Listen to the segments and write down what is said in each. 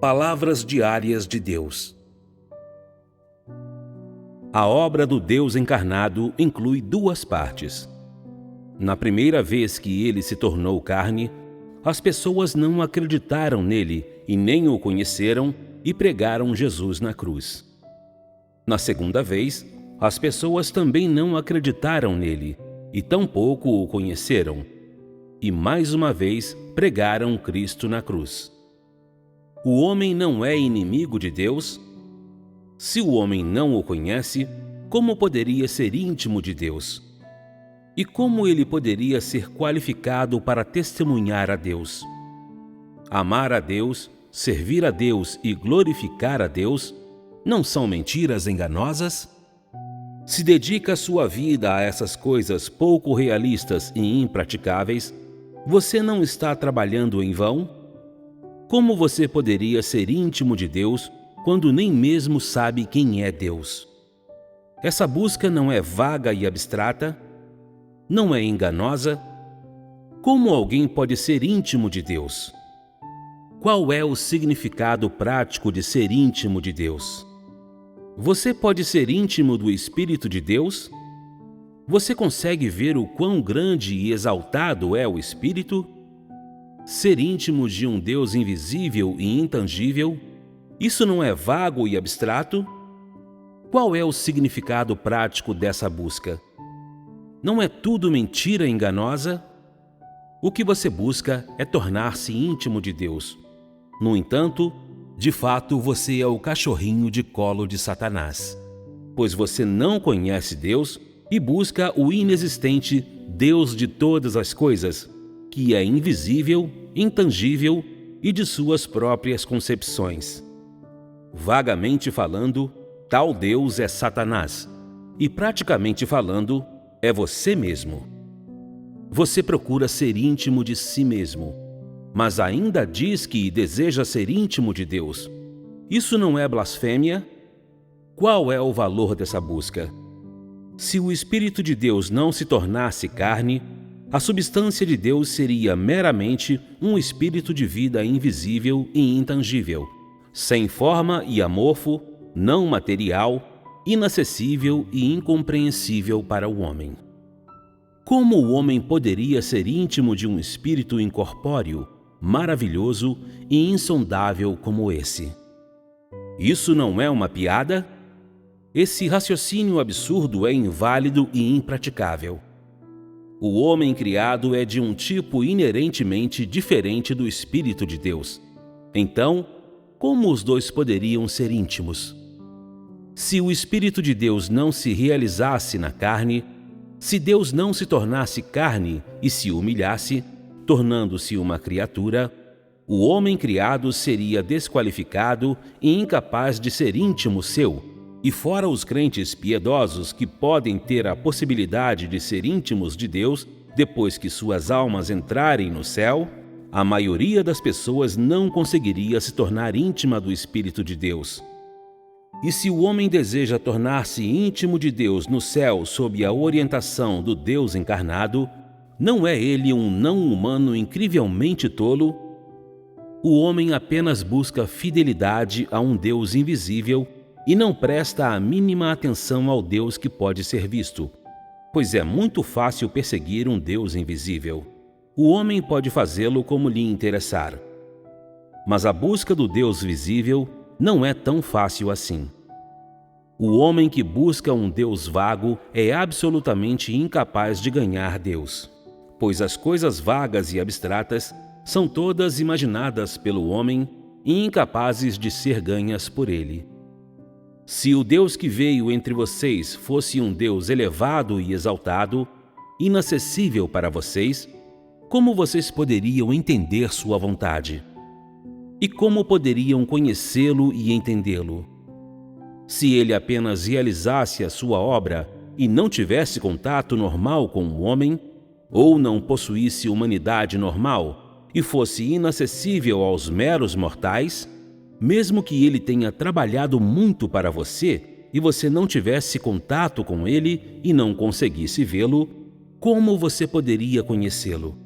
Palavras diárias de Deus. A obra do Deus encarnado inclui duas partes. Na primeira vez que ele se tornou carne, as pessoas não acreditaram nele e nem o conheceram e pregaram Jesus na cruz. Na segunda vez, as pessoas também não acreditaram nele e tampouco o conheceram, e mais uma vez pregaram Cristo na cruz. O homem não é inimigo de Deus? Se o homem não o conhece, como poderia ser íntimo de Deus? E como ele poderia ser qualificado para testemunhar a Deus? Amar a Deus, servir a Deus e glorificar a Deus não são mentiras enganosas? Se dedica sua vida a essas coisas pouco realistas e impraticáveis, você não está trabalhando em vão? Como você poderia ser íntimo de Deus quando nem mesmo sabe quem é Deus? Essa busca não é vaga e abstrata? Não é enganosa? Como alguém pode ser íntimo de Deus? Qual é o significado prático de ser íntimo de Deus? Você pode ser íntimo do Espírito de Deus? Você consegue ver o quão grande e exaltado é o Espírito? Ser íntimo de um Deus invisível e intangível, isso não é vago e abstrato? Qual é o significado prático dessa busca? Não é tudo mentira enganosa? O que você busca é tornar-se íntimo de Deus. No entanto, de fato, você é o cachorrinho de colo de Satanás, pois você não conhece Deus e busca o inexistente Deus de todas as coisas, que é invisível, intangível e de suas próprias concepções. Vagamente falando, tal Deus é Satanás, e praticamente falando, é você mesmo. Você procura ser íntimo de si mesmo, mas ainda diz que deseja ser íntimo de Deus. Isso não é blasfêmia? Qual é o valor dessa busca? Se o Espírito de Deus não se tornasse carne, a substância de Deus seria meramente um espírito de vida invisível e intangível, sem forma e amorfo, não material, inacessível e incompreensível para o homem. Como o homem poderia ser íntimo de um espírito incorpóreo, maravilhoso e insondável como esse? Isso não é uma piada? Esse raciocínio absurdo é inválido e impraticável. O homem criado é de um tipo inerentemente diferente do Espírito de Deus. Então, como os dois poderiam ser íntimos? Se o Espírito de Deus não se realizasse na carne, se Deus não se tornasse carne e se humilhasse, tornando-se uma criatura, o homem criado seria desqualificado e incapaz de ser íntimo seu. E fora os crentes piedosos que podem ter a possibilidade de ser íntimos de Deus depois que suas almas entrarem no céu, a maioria das pessoas não conseguiria se tornar íntima do Espírito de Deus. E se o homem deseja tornar-se íntimo de Deus no céu sob a orientação do Deus encarnado, não é ele um não-humano incrivelmente tolo? O homem apenas busca fidelidade a um Deus invisível e não presta a mínima atenção ao Deus que pode ser visto, pois é muito fácil perseguir um Deus invisível. O homem pode fazê-lo como lhe interessar. Mas a busca do Deus visível não é tão fácil assim. O homem que busca um Deus vago é absolutamente incapaz de ganhar Deus, pois as coisas vagas e abstratas são todas imaginadas pelo homem e incapazes de ser ganhas por ele. Se o Deus que veio entre vocês fosse um Deus elevado e exaltado, inacessível para vocês, como vocês poderiam entender sua vontade? E como poderiam conhecê-lo e entendê-lo? Se ele apenas realizasse a sua obra e não tivesse contato normal com o homem, ou não possuísse humanidade normal e fosse inacessível aos meros mortais, mesmo que ele tenha trabalhado muito para você e você não tivesse contato com ele e não conseguisse vê-lo, como você poderia conhecê-lo?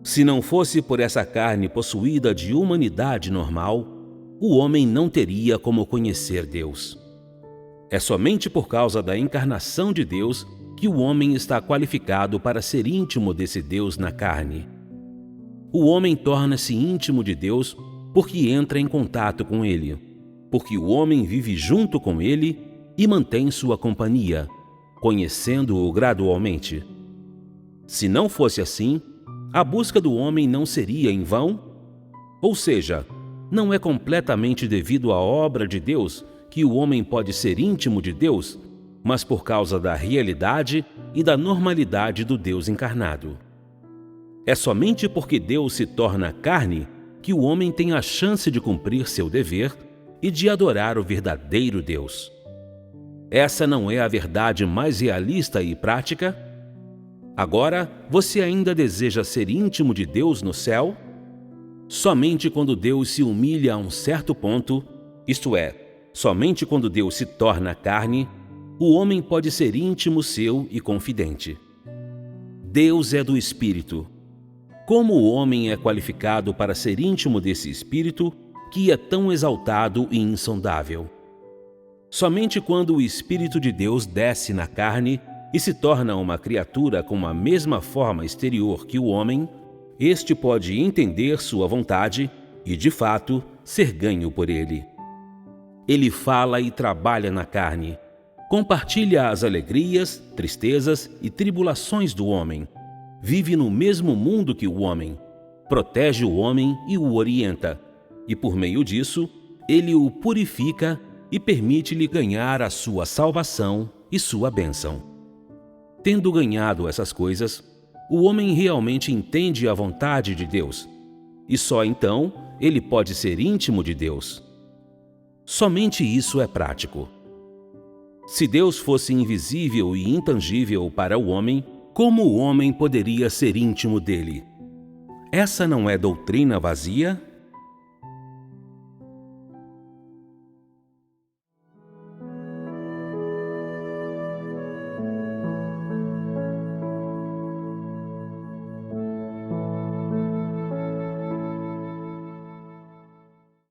Se não fosse por essa carne possuída de humanidade normal, o homem não teria como conhecer Deus. É somente por causa da encarnação de Deus que o homem está qualificado para ser íntimo desse Deus na carne. O homem torna-se íntimo de Deus porque entra em contato com Ele, porque o homem vive junto com Ele e mantém sua companhia, conhecendo-o gradualmente. Se não fosse assim, a busca do homem não seria em vão? Ou seja, não é completamente devido à obra de Deus que o homem pode ser íntimo de Deus, mas por causa da realidade e da normalidade do Deus encarnado. É somente porque Deus se torna carne que o homem tem a chance de cumprir seu dever e de adorar o verdadeiro Deus. Essa não é a verdade mais realista e prática? Agora, você ainda deseja ser íntimo de Deus no céu? Somente quando Deus se humilha a um certo ponto, isto é, somente quando Deus se torna carne, o homem pode ser íntimo seu e confidente. Deus é do Espírito. Como o homem é qualificado para ser íntimo desse Espírito, que é tão exaltado e insondável? Somente quando o Espírito de Deus desce na carne e se torna uma criatura com a mesma forma exterior que o homem, este pode entender sua vontade e, de fato, ser ganho por ele. Ele fala e trabalha na carne, compartilha as alegrias, tristezas e tribulações do homem, vive no mesmo mundo que o homem, protege o homem e o orienta, e por meio disso, ele o purifica e permite-lhe ganhar a sua salvação e sua bênção. Tendo ganhado essas coisas, o homem realmente entende a vontade de Deus, e só então ele pode ser íntimo de Deus. Somente isso é prático. Se Deus fosse invisível e intangível para o homem, como o homem poderia ser íntimo dele? Essa não é doutrina vazia?